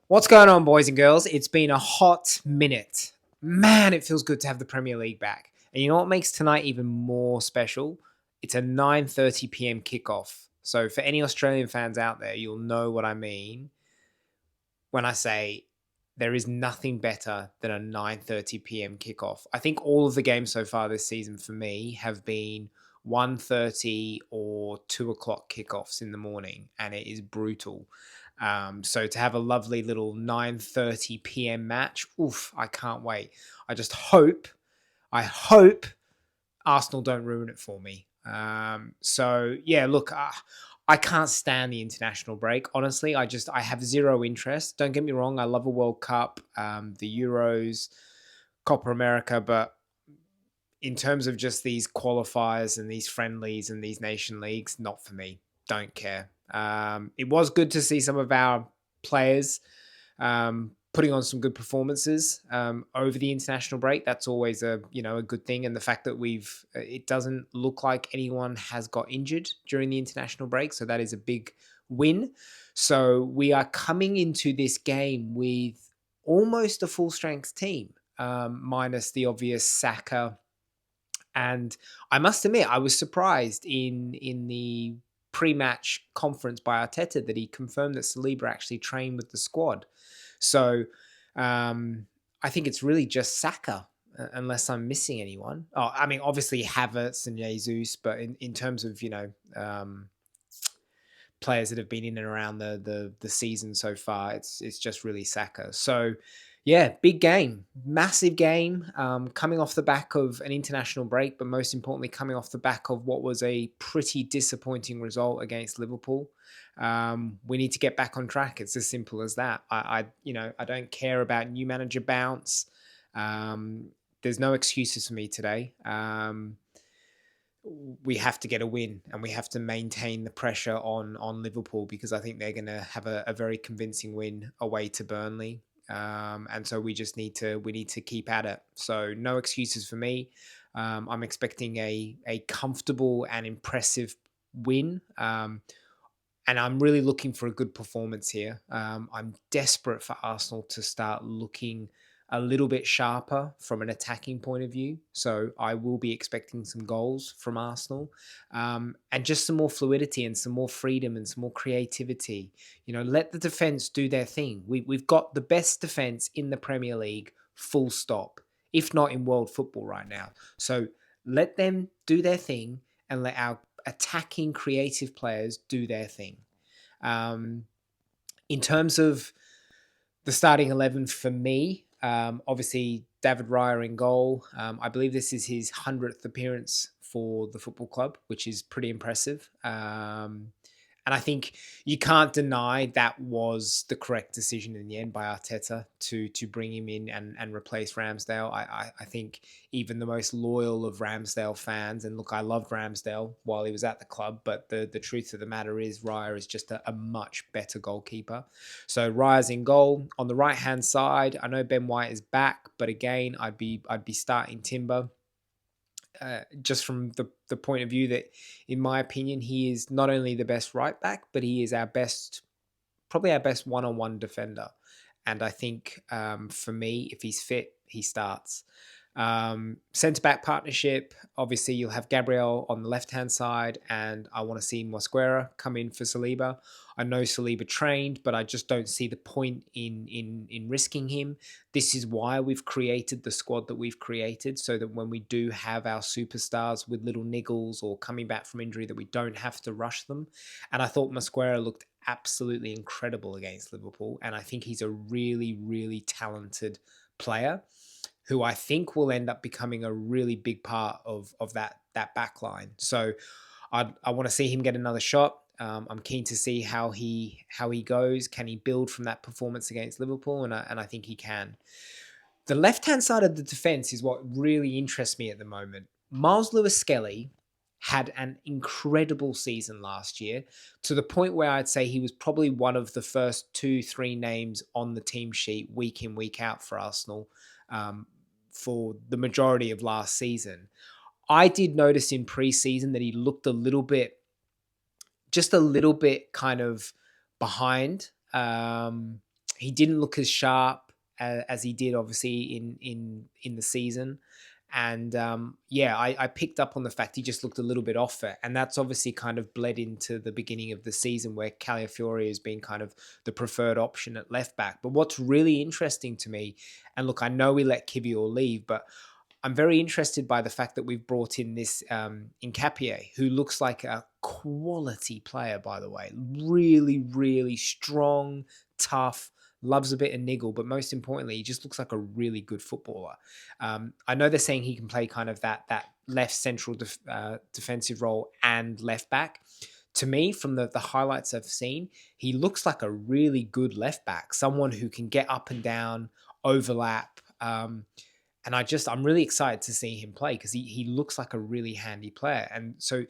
What's going on, boys and girls? It's been a hot minute. Man, it feels good to have the Premier League back. And you know what makes tonight even more special? It's a 9:30 p.m. kickoff. So for any Australian fans out there, you'll know what I mean when I say there is nothing better than a 9:30 p.m. kickoff. I think all of the games so far this season for me have been 1:30 or 2 o'clock kickoffs in the morning, and it is brutal. So to have a lovely little 9:30 p.m. match, oof, I can't wait. I hope Arsenal don't ruin it for me. So yeah, look, I can't stand the international break. Honestly, I have zero interest. Don't get me wrong, I love a World Cup, the Euros, Copa America, but in terms of just these qualifiers and these friendlies and these nation leagues, not for me. Don't care. It was good to see some of our players putting on some good performances over the international break. That's always a good thing. And the fact that it doesn't look like anyone has got injured during the international break, so that is a big win. So we are coming into this game with almost a full strength team, minus the obvious Saka. And I must admit, I was surprised in the pre-match conference by Arteta that he confirmed that Saliba actually trained with the squad. So I think it's really just Saka, unless I'm missing anyone. Oh, I mean, obviously Havertz and Jesus, but in terms of players that have been in and around the season so far, it's just really Saka. So yeah, big game, massive game, coming off the back of an international break, but most importantly, coming off the back of what was a pretty disappointing result against Liverpool. We need to get back on track. It's as simple as that. I don't care about new manager bounce. There's no excuses for me today. We have to get a win and we have to maintain the pressure on Liverpool, because I think they're going to have a very convincing win away to Burnley. And so we need to keep at it. So no excuses for me. I'm expecting a comfortable and impressive win. And I'm really looking for a good performance here. I'm desperate for Arsenal to start looking a little bit sharper from an attacking point of view. So I will be expecting some goals from Arsenal, and just some more fluidity and some more freedom and some more creativity. Let the defense do their thing. We've got the best defense in the Premier League, full stop, if not in world football right now. So let them do their thing and let our attacking creative players do their thing. In terms of the starting 11 for me, obviously David Raya in goal. I believe this is his 100th appearance for the football club, which is pretty impressive. And I think you can't deny that was the correct decision in the end by Arteta to bring him in and replace Ramsdale. I think even the most loyal of Ramsdale fans, and look, I loved Ramsdale while he was at the club, but the truth of the matter is Raya is just a much better goalkeeper. So Raya's in goal. On the right-hand side, I know Ben White is back, but again, I'd be starting Timber. Just from the point of view that, in my opinion, he is not only the best right back, but he is probably our best one-on-one defender. And I think for me, if he's fit, he starts. Centre-back partnership, obviously you'll have Gabriel on the left-hand side, and I want to see Mosquera come in for Saliba. I know Saliba trained, but I just don't see the point in risking him. This is why we've created the squad that we've created, so that when we do have our superstars with little niggles or coming back from injury, that we don't have to rush them. And I thought Mosquera looked absolutely incredible against Liverpool, and I think he's a really, really talented player who I think will end up becoming a really big part of that back line. So I want to see him get another shot. I'm keen to see how he goes. Can he build from that performance against Liverpool? And I think he can. The left-hand side of the defence is what really interests me at the moment. Miles Lewis-Skelly had an incredible season last year, to the point where I'd say he was probably one of the first 2-3 names on the team sheet week in, week out for Arsenal, for the majority of last season. I did notice in pre-season that he looked just a little bit kind of behind. He didn't look as sharp as he did, obviously, in the season. And yeah, I picked up on the fact he just looked a little bit off it. And that's obviously kind of bled into the beginning of the season where Calafiori has been kind of the preferred option at left back. But what's really interesting to me, and look, I know we let Kivior leave, but I'm very interested by the fact that we've brought in this Hincapie, who looks like a quality player, by the way. Really, really strong, tough, loves a bit of niggle, but most importantly, he just looks like a really good footballer. I know they're saying he can play kind of that left central defensive role and left back. To me, from the highlights I've seen, he looks like a really good left back, someone who can get up and down, overlap. And I'm really excited to see him play because he looks like a really handy player. And so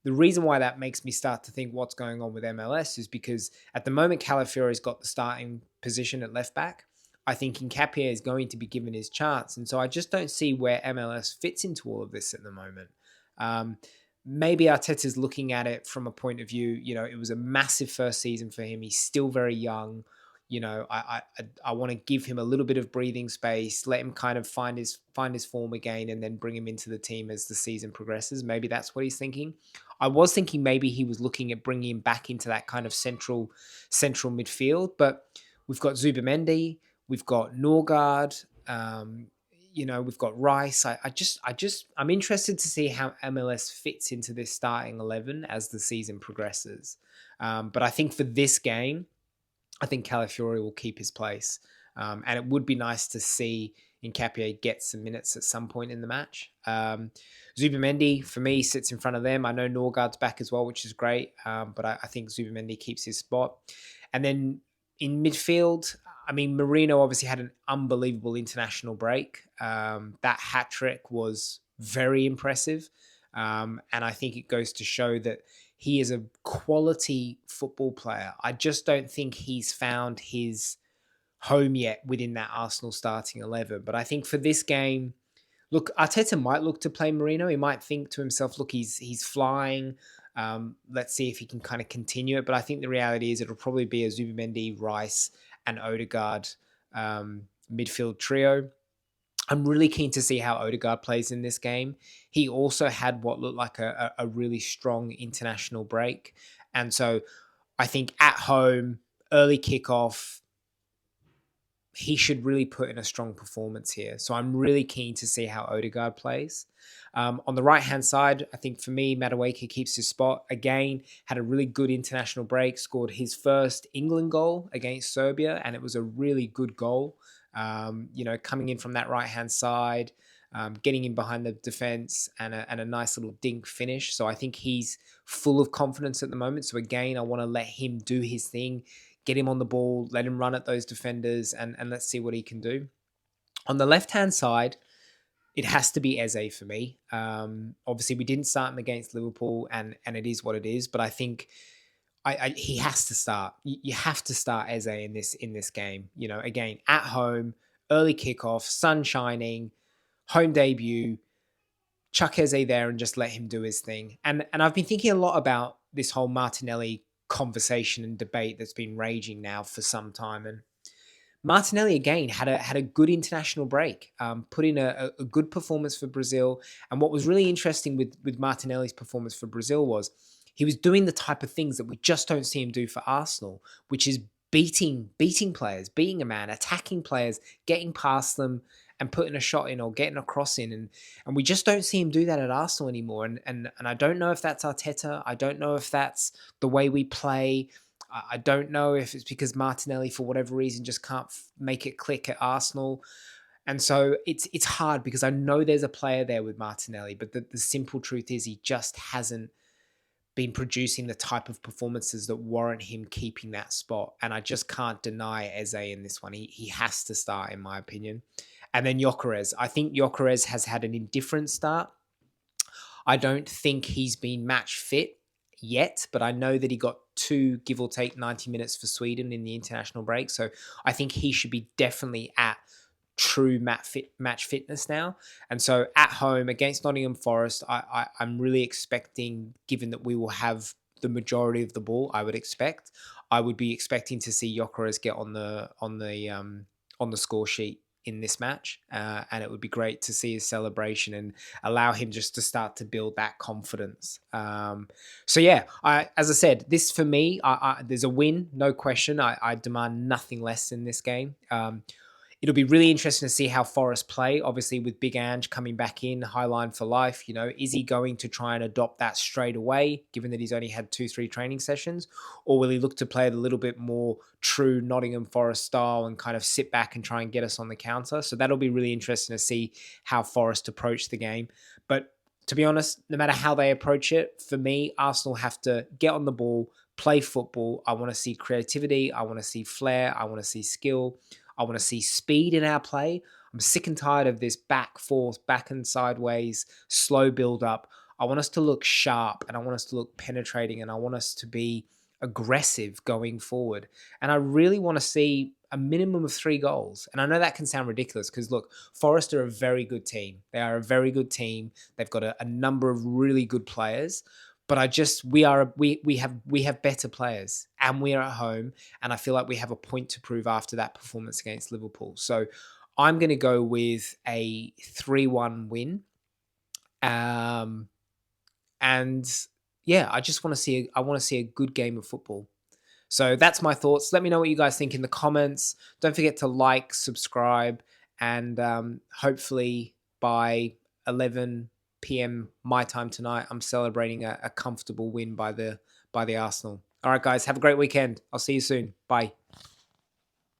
the reason why that makes me start to think what's going on with MLS is because at the moment Calafiori's got the starting position at left back. I think Hincapie is going to be given his chance. And so I just don't see where MLS fits into all of this at the moment. Maybe Arteta's looking at it from a point of view, it was a massive first season for him. He's still very young. I want to give him a little bit of breathing space, let him kind of find his form again, and then bring him into the team as the season progresses. Maybe that's what he's thinking. I was thinking maybe he was looking at bringing him back into that kind of central midfield, but we've got Zubamendi, we've got Norgard, we've got Rice. I'm interested to see how MLS fits into this starting 11 as the season progresses. But I think for this game, I think Calafiori will keep his place. And it would be nice to see Hincapie get some minutes at some point in the match. Zubamendi, for me, sits in front of them. I know Norgard's back as well, which is great. But I think Zubamendi keeps his spot. And then in midfield, I mean, Marino obviously had an unbelievable international break. That hat-trick was very impressive. And I think it goes to show that he is a quality football player. I just don't think he's found his home yet within that Arsenal starting 11. But I think for this game, look, Arteta might look to play Marino. He might think to himself, look, he's flying. Let's see if he can kind of continue it. But I think the reality is it'll probably be a Zubamendi, Rice, and Odegaard midfield trio. I'm really keen to see how Odegaard plays in this game. He also had what looked like a really strong international break. And so I think at home, early kickoff, he should really put in a strong performance here. So I'm really keen to see how Odegaard plays. On the right-hand side, I think for me, Madueke keeps his spot. Again, had a really good international break, scored his first England goal against Serbia, and it was a really good goal. Coming in from that right-hand side, getting in behind the defense and a nice little dink finish. So I think he's full of confidence at the moment. So again, I want to let him do his thing, get him on the ball, let him run at those defenders, and let's see what he can do. On the left-hand side, it has to be Eze for me. Obviously, we didn't start him against Liverpool, and it is what it is. But I think he has to start. You have to start Eze in this game. Again, at home, early kickoff, sun shining, home debut. Chuck Eze there and just let him do his thing. And I've been thinking a lot about this whole Martinelli conversation and debate that's been raging now for some time. And Martinelli again had a good international break, put in a good performance for Brazil. And what was really interesting with Martinelli's performance for Brazil was he was doing the type of things that we just don't see him do for Arsenal, which is beating players, beating a man, attacking players, getting past them and putting a shot in or getting a cross in. And we just don't see him do that at Arsenal anymore. And I don't know if that's Arteta. I don't know if that's the way we play. I don't know if it's because Martinelli, for whatever reason, just can't make it click at Arsenal. And so it's hard because I know there's a player there with Martinelli, but the simple truth is he just hasn't been producing the type of performances that warrant him keeping that spot. And I just can't deny Eze in this one. He has to start, in my opinion. And then Gyökeres. I think Gyökeres has had an indifferent start. I don't think he's been match fit yet, but I know that he got 2, give or take, 90 minutes for Sweden in the international break. So I think he should be definitely at true match fitness now. And so at home against Nottingham Forest, I'm really expecting, given that we will have the majority of the ball, I would expect. I would be expecting to see Gyökeres get on the score sheet in this match, and it would be great to see his celebration and allow him just to start to build that confidence. So yeah, as I said, this for me, there's a win, no question. I demand nothing less in this game. It'll be really interesting to see how Forest play. Obviously, with Big Ange coming back in, high line for life. Is he going to try and adopt that straight away, given that he's only had 2-3 training sessions, or will he look to play it a little bit more true Nottingham Forest style and kind of sit back and try and get us on the counter? So that'll be really interesting to see how Forest approach the game. But to be honest, no matter how they approach it, for me, Arsenal have to get on the ball, play football. I want to see creativity. I want to see flair. I want to see skill. I want to see speed in our play. I'm sick and tired of this back forth, back and sideways, slow build up. I want us to look sharp and I want us to look penetrating and I want us to be aggressive going forward. And I really want to see a minimum of 3 goals. And I know that can sound ridiculous because look, Forest are a very good team. They are a very good team. They've got a number of really good players. But we have better players and we are at home. And I feel like we have a point to prove after that performance against Liverpool. So I'm going to go with a 3-1 win. And yeah, I want to see a good game of football. So that's my thoughts. Let me know what you guys think in the comments. Don't forget to like, subscribe, and hopefully by 11 p.m. my time tonight, I'm celebrating a comfortable win by the Arsenal. All right, guys, have a great weekend. I'll see you soon. Bye.